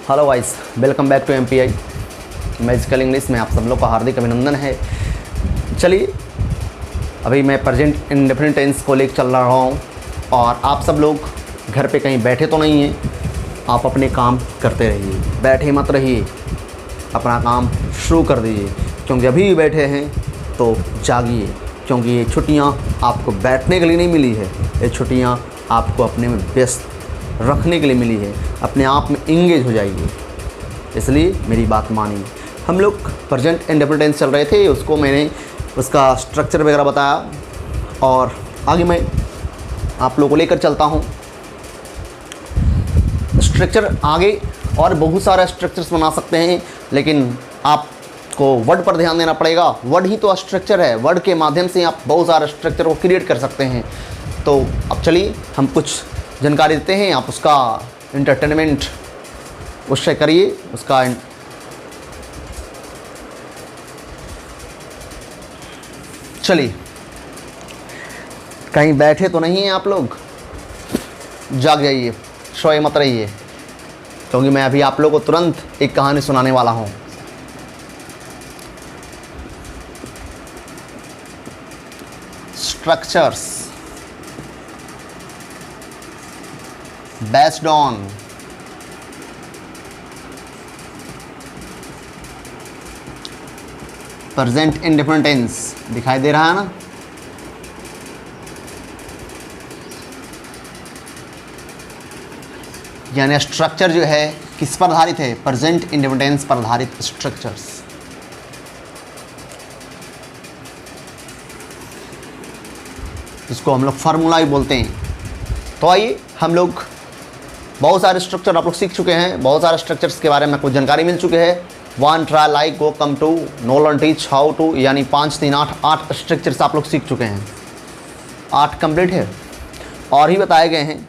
Hello guys, welcome back to MPI magical English में आप सब लोग का हार्दिक अभिनंदन है। चलिए, अभी मैं प्रेजेंट इंडेफिनिट टेंस को लेकर चल रहा हूँ और आप सब लोग घर पे कहीं बैठे तो नहीं हैं। आप अपने काम करते रहिए, बैठे मत रहिए, अपना काम शुरू कर दीजिए। क्योंकि अभी भी बैठे हैं तो जागिए, क्योंकि ये छुट्टियाँ आपको बैठने के लिए नहीं मिली है। ये छुट्टियाँ आपको अपने में व्यस्त रखने के लिए मिली है। अपने आप में इंगेज हो जाइए, इसलिए मेरी बात मानिए। हम लोग प्रेजेंट इंडेफिनिट टेंस चल रहे थे, उसको मैंने उसका स्ट्रक्चर वगैरह बताया और आगे मैं आप लोगों को लेकर चलता हूँ। स्ट्रक्चर आगे और बहुत सारे स्ट्रक्चर्स बना सकते हैं, लेकिन आपको वर्ड पर ध्यान देना पड़ेगा। वर्ड ही तो स्ट्रक्चर है, वर्ड के माध्यम से आप बहुत सारे स्ट्रक्चर को क्रिएट कर सकते हैं। तो अब चलिए हम कुछ जानकारी देते हैं, आप उसका इंटरटेनमेंट उससे करिए। उसका चलिए, कहीं बैठे तो नहीं हैं आप लोग, जाग जाइए, सोए मत रहिए, क्योंकि मैं अभी आप लोगों को तुरंत एक कहानी सुनाने वाला हूँ। Structures based on present indefinite tense दिखाई दे रहा है ना। यानी स्ट्रक्चर जो है किस पर आधारित है? प्रेजेंट इंडेफिनिट टेंस पर आधारित स्ट्रक्चर्स। इसको हम लोग फार्मूला ही बोलते हैं। तो आइए, हम लोग बहुत सारे स्ट्रक्चर आप लोग सीख चुके हैं, बहुत सारे स्ट्रक्चर्स के बारे में कुछ जानकारी मिल चुके हैं। 1 try like go come to know learn teach how to, यानी 5 3 8 8 स्ट्रक्चर्स आप लोग सीख चुके हैं। 8 कंप्लीट है और ही बताए गए हैं,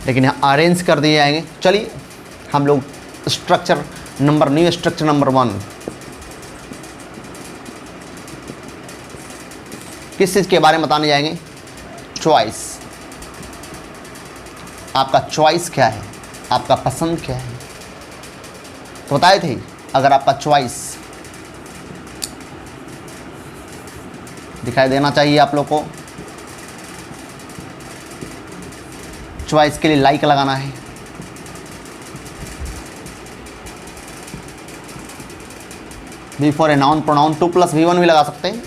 लेकिन यहाँ अरेंज कर दिए जाएंगे। चलिए हम लोग न्यू स्ट्रक्चर नंबर 1 किस चीज़ के बारे में बताने जाएंगे? चॉइस। आपका चॉइस क्या है, आपका पसंद क्या है? तो बताए थे, अगर आपका चॉइस दिखाई देना चाहिए आप लोग को। चॉइस के लिए लाइक लगाना है। V for a noun pronoun 2 + V1 भी लगा सकते हैं।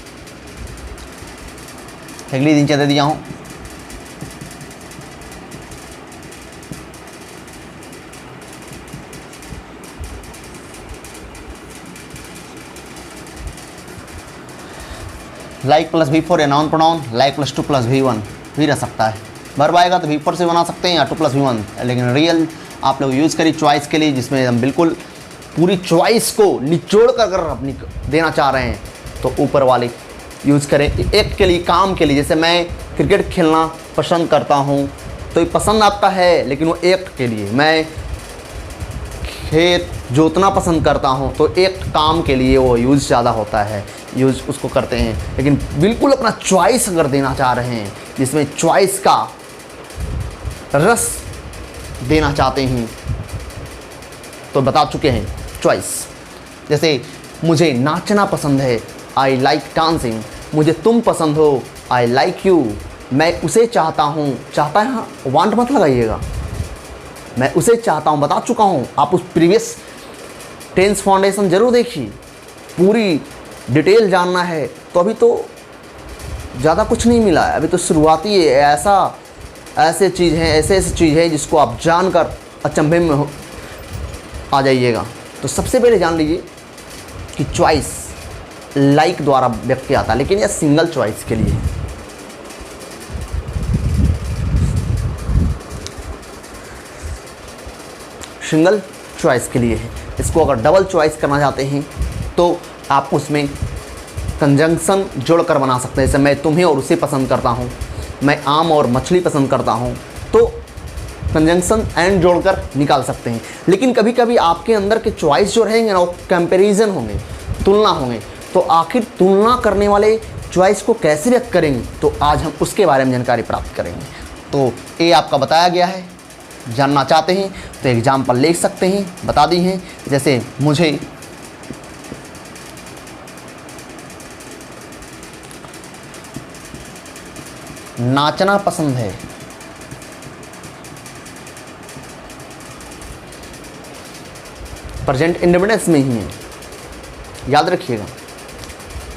अगली दिन दे दिया हूँ। लाइक प्लस V4 ए noun pronoun, like plus 2 + V1 भी रह सकता है। वर्ब आएगा तो V4 से बना सकते हैं या 2 + V1, लेकिन रियल आप लोग यूज़ करिए चॉइस के लिए, जिसमें हम बिल्कुल पूरी चॉइस को निचोड़ कर अपनी देना चाह रहे हैं, तो ऊपर वाले यूज़ करें एक के लिए, काम के लिए। जैसे मैं क्रिकेट खेलना पसंद करता हूँ, तो ये पसंद आपका है, लेकिन वो एक के लिए। मैं खेत जोतना पसंद करता हूँ, तो एक काम के लिए वो यूज़ ज़्यादा होता है, यूज़ उसको करते हैं। लेकिन बिल्कुल अपना चॉइस अगर देना चाह रहे हैं, जिसमें चॉइस का रस देना चाहते हैं, तो बता चुके हैं चॉइस। जैसे मुझे नाचना पसंद है, आई लाइक डांसिंग। मुझे तुम पसंद हो, आई लाइक यू। मैं उसे चाहता हूँ, चाहता है, हाँ वांट मत लगाइएगा, मैं उसे चाहता हूँ, बता चुका हूँ। आप उस प्रीवियस टेंस फाउंडेशन ज़रूर देखिए, पूरी डिटेल जानना है तो अभी तो ज़्यादा कुछ नहीं मिला है, अभी तो शुरुआती है। ऐसे चीज़ है जिसको आप जानकर अचंभे में आ जाइएगा। तो सबसे पहले जान लीजिए कि चॉइस लाइक द्वारा व्यक्त किया जाता है, लेकिन यह सिंगल चॉइस के लिए है। सिंगल चॉइस के लिए है। इसको अगर डबल चॉइस करना चाहते हैं तो आप उसमें कंजंक्शन जोड़कर बना सकते हैं। जैसे मैं तुम्हें और उसे पसंद करता हूँ, मैं आम और मछली पसंद करता हूँ, तो कंजंक्शन एंड जोड़कर निकाल सकते हैं। लेकिन कभी कभी आपके अंदर के चॉइस जो रहेंगे ना, वो कंपैरिजन होंगे, तुलना होंगे। तो आखिर तुलना करने वाले चॉइस को कैसे व्यक्त करेंगे, तो आज हम उसके बारे में जानकारी प्राप्त करेंगे। तो ए आपका बताया गया है, जानना चाहते हैं तो एग्जाम्पल लिख सकते हैं, बता दी हैं। जैसे मुझे नाचना पसंद है। प्रेजेंट इंडेफिनिट में ही है, याद रखिएगा।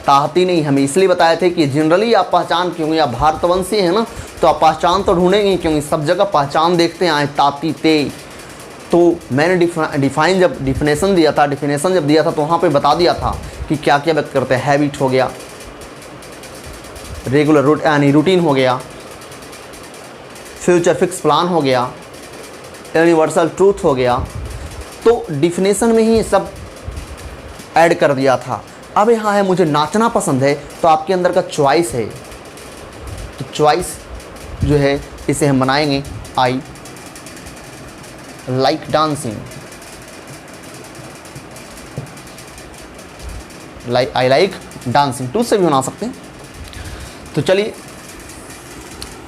ताहती नहीं, हमें इसलिए बताए थे कि जनरली आप पहचान, क्योंकि आप भारतवंशी हैं ना, तो आप पहचान तो ढूंढेंगे, क्योंकि सब जगह पहचान देखते आए ताती ते। तो मैंने डिफाइन जब डिफिनेशन दिया था तो वहाँ पे बता दिया था कि क्या क्या व्यक्त करते हैं। हैबिट हो गया, रेगुलर यानी रूटीन हो गया, फ्यूचर फिक्स प्लान हो गया, यूनिवर्सल ट्रूथ हो गया। तो डिफिनेशन में ही सब ऐड कर दिया था। अब यहाँ है मुझे नाचना पसंद है, तो आपके अंदर का चॉइस है। तो चॉइस जो है इसे हम बनाएंगे I like dancing, I like dancing. To से भी बना सकते हैं। तो चलिए,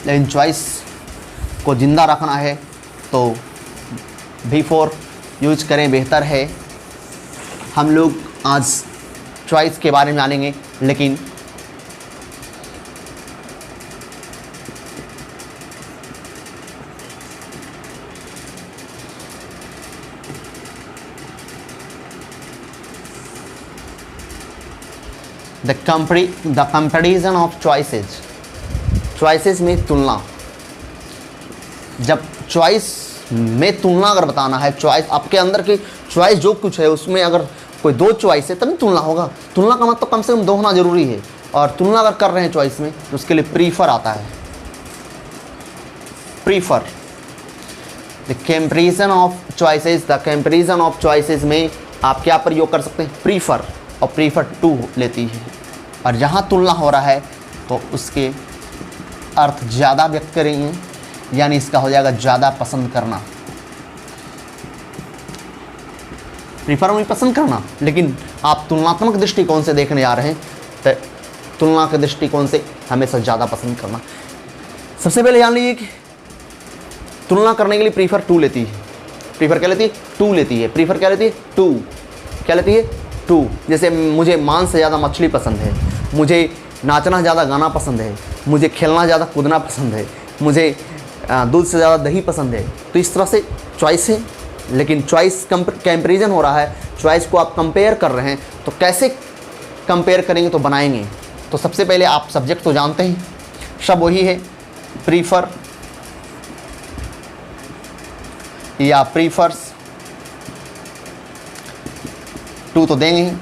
लेकिन चॉइस को जिंदा रखना है तो V4 यूज करें, बेहतर है। हम लोग आज चॉइस के बारे में जानेंगे, लेकिन द कंपैरिजन ऑफ चॉइसेस में तुलना। जब चॉइस में तुलना अगर बताना है, चॉइस आपके अंदर की चॉइस जो कुछ है उसमें अगर कोई दो चॉइस है तभी तुलना होगा। तुलना का मतलब कम से कम दो होना जरूरी है। और तुलना अगर कर रहे हैं चॉइस में तो उसके लिए प्रीफर आता है। Prefer, the comparison of choices में आप क्या प्रयोग कर सकते हैं, प्रीफर, और प्रीफर टू लेती है। और जहाँ तुलना हो रहा है तो उसके अर्थ ज़्यादा व्यक्त करेंगे, यानी इसका हो जाएगा ज़्यादा पसंद करना। प्रीफर में पसंद करना, लेकिन आप तुलनात्मक दृष्टिकोण से देखने जा रहे हैं तो तुलना के दृष्टिकोण से हमेशा ज़्यादा पसंद करना। सबसे पहले जान लीजिए कि तुलना करने के लिए प्रीफर टू लेती है। प्रीफर क्या लेती है, टू लेती है। प्रीफर क्या लेती है, टू। क्या लेती है, टू। जैसे मुझे मांस से ज़्यादा मछली पसंद है, मुझे नाचना ज़्यादा गाना पसंद है, मुझे खेलना ज़्यादा कूदना पसंद है, मुझे दूध से ज़्यादा दही पसंद है। तो इस तरह से चॉइस है, लेकिन चॉइस कंपैरिजन हो रहा है। चॉइस को आप कंपेयर कर रहे हैं, तो कैसे कंपेयर करेंगे तो बनाएंगे। तो सबसे पहले आप सब्जेक्ट तो जानते हैं, सब वही है, प्रीफर या प्रीफर्स। टू तो देंगे ही,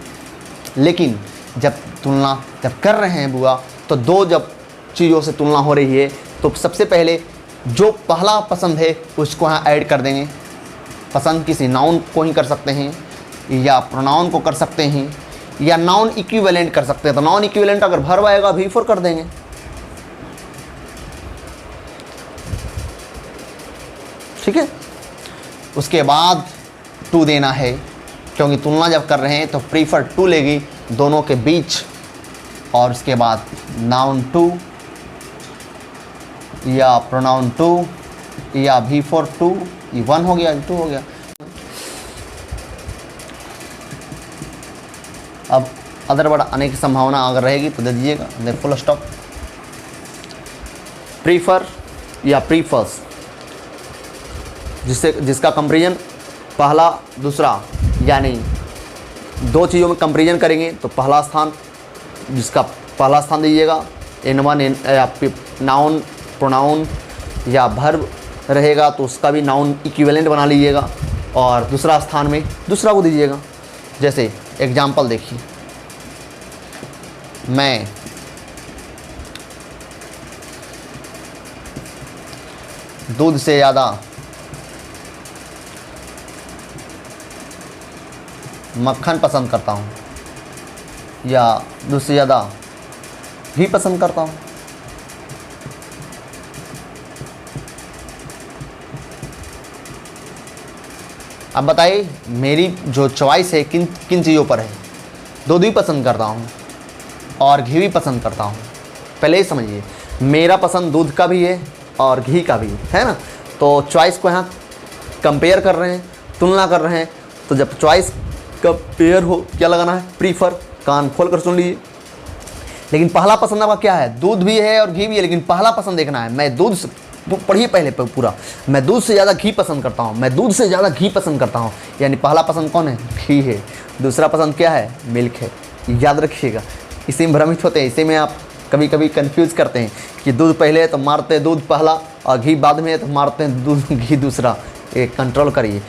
लेकिन जब तुलना कर रहे हैं बुआ, तो दो जब चीज़ों से तुलना हो रही है तो सबसे पहले जो पहला पसंद है उसको यहाँ ऐड कर देंगे। पसंद किसी नाउन को ही कर सकते हैं या प्रोनाउन को कर सकते हैं या नाउन इक्विवेलेंट कर सकते हैं। तो नाउन इक्विवेलेंट अगर वर्ब आएगा V4 कर देंगे। ठीक है, उसके बाद टू देना है, क्योंकि तुलना जब कर रहे हैं तो प्रीफर टू लेगी दोनों के बीच। और उसके बाद नाउन टू या प्रोनाउन टू या V4 टू, ये 1 हो गया, 2 हो गया। अब अदर वर्ड आने की संभावना अगर रहेगी तो दे दीजिएगा, दे फुल स्टॉप। प्रीफर या प्रीफर्स, जिसका कंपैरिजन पहला दूसरा, यानी दो चीज़ों में कंपैरिजन करेंगे तो पहला स्थान, जिसका पहला स्थान दीजिएगा N1 या नाउन प्रोनाउन या वर्ब रहेगा तो उसका भी नाउन इक्विवेलेंट बना लीजिएगा, और दूसरा स्थान में दूसरा को दीजिएगा। जैसे एग्जाम्पल देखिए, मैं दूध से ज़्यादा मक्खन पसंद करता हूँ या दूध से ज़्यादा घी पसंद करता हूँ। अब बताइए मेरी जो चॉइस है किन किन चीज़ों पर है। दूध भी पसंद करता हूँ और घी भी पसंद करता हूँ। पहले ही समझिए, मेरा पसंद दूध का भी है और घी का भी है ना। तो चॉइस को यहाँ कंपेयर कर रहे हैं, तुलना कर रहे हैं, तो जब चॉइस कंपेयर हो क्या लगाना है, प्रीफर। कान खोल कर सुन लीजिए। लेकिन पहला पसंद आपका क्या है, दूध भी है और घी भी है, लेकिन पहला पसंद देखना है। मैं दूध से, पढ़िए पहले पूरा, मैं दूध से ज़्यादा घी पसंद करता हूँ, मैं दूध से ज़्यादा घी पसंद करता हूँ। यानी पहला पसंद कौन है, घी है। दूसरा पसंद क्या है, मिल्क है। याद रखिएगा, इसी में भ्रमित होते हैं, इसी में आप कभी कभी कंफ्यूज करते हैं कि दूध पहले है तो मारते हैं दूध पहला, और घी बाद में है तो मारते हैं दूध घी दूसरा। ये कंट्रोल करिए,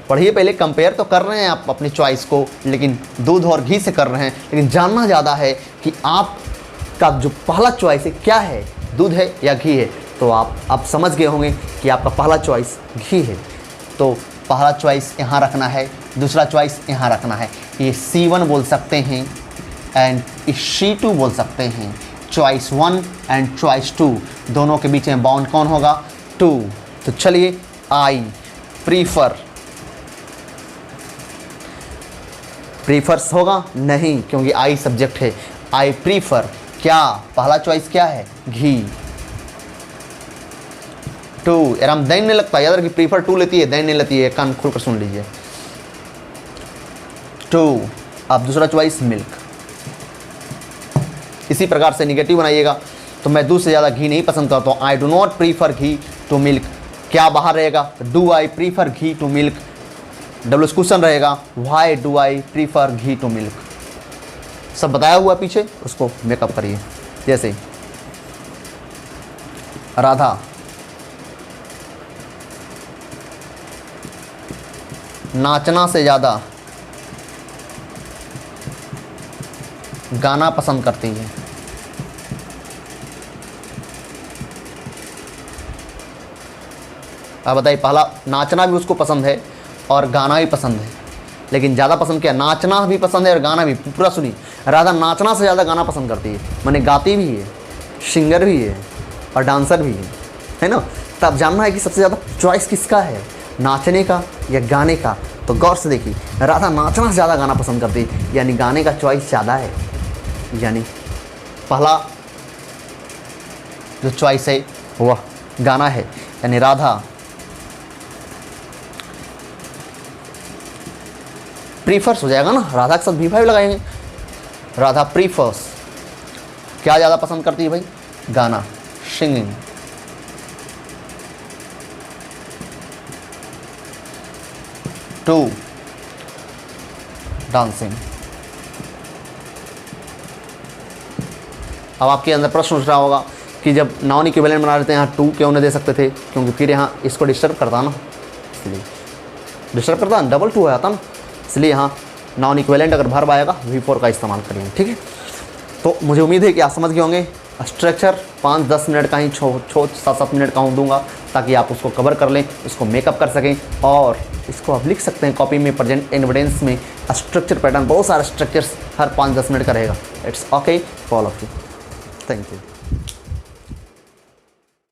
पढ़िए पहले। कंपेयर तो कर रहे हैं आप अपनी चॉइस को, लेकिन दूध और घी से कर रहे हैं, लेकिन जानना ज़्यादा है कि आपका जो पहला चॉइस है क्या है, दूध है या घी है। तो आप समझ गए होंगे कि आपका पहला चॉइस घी है। तो पहला चॉइस यहाँ रखना है, दूसरा चॉइस यहाँ रखना है। ये C1 बोल सकते हैं एंड C2 बोल सकते हैं। चॉइस 1 एंड चॉइस 2 दोनों के बीच में बाउंड कौन होगा, 2। तो चलिए, आई प्रीफर्स होगा नहीं, क्योंकि आई सब्जेक्ट है। आई प्रीफर, क्या पहला चॉइस क्या है, घी। 2 आराम दैन नहीं लगता, याद रखिए, प्रीफर 2 लेती है, दैन नहीं लेती है। कान खोल कर सुन लीजिए। 2, अब दूसरा चॉइस मिल्क। इसी प्रकार से निगेटिव बनाइएगा। तो मैं दूध से ज़्यादा घी नहीं पसंद करता हूँ, I do not prefer ghee to milk. क्या बाहर रहेगा, do I prefer ghee to milk. Double question रहेगा, why do I prefer ghee to milk. सब बताया हुआ पीछे, उसको मेकअप करिए। जैसे राधा नाचना से ज़्यादा गाना पसंद करती है। अब बताइए, पहला नाचना भी उसको पसंद है और गाना भी पसंद है, लेकिन ज़्यादा पसंद क्या, नाचना भी पसंद है और गाना भी। पूरा सुनिए, राधा नाचना से ज़्यादा गाना पसंद करती है, माने गाती भी है, सिंगर भी है और डांसर भी है ना। तब जानना है कि सबसे ज़्यादा चॉइस किसका है, नाचने का या गाने का। तो गौर से देखिए, राधा नाचना से ज़्यादा गाना पसंद करती है, यानी गाने का चॉइस ज़्यादा है। यानी पहला जो चॉइस है वह गाना है, यानी राधा प्रीफर्स हो जाएगा ना, राधा के साथ V5 लगाएंगे। राधा प्रीफर्स, क्या ज़्यादा पसंद करती है भाई, गाना, सिंगिंग। To, dancing. अब आपके अंदर प्रश्न उठ रहा होगा कि जब नॉन इक्विवेलेंट बना लेते हैं यहाँ 2 क्यों नहीं दे सकते थे, क्योंकि फिर यहाँ इसको डिस्टर्ब करता ना, इसलिए डिस्टर्ब करता, डबल 2 आता ना, इसलिए यहाँ नॉन इक्विवेलेंट अगर भर्ब आएगा V4 का इस्तेमाल करेंगे। ठीक है, तो मुझे उम्मीद है कि आप समझ गए होंगे। स्ट्रक्चर 5-10 मिनट का ही 7-7 मिनट का दूंगा, ताकि आप उसको कवर कर लें, उसको मेकअप कर सकें, और इसको आप लिख सकते हैं कॉपी में, प्रेजेंट एविडेंस में। स्ट्रक्चर पैटर्न बहुत सारे स्ट्रक्चर्स हर 5-10 मिनट का रहेगा। It's okay, follow you, thank you.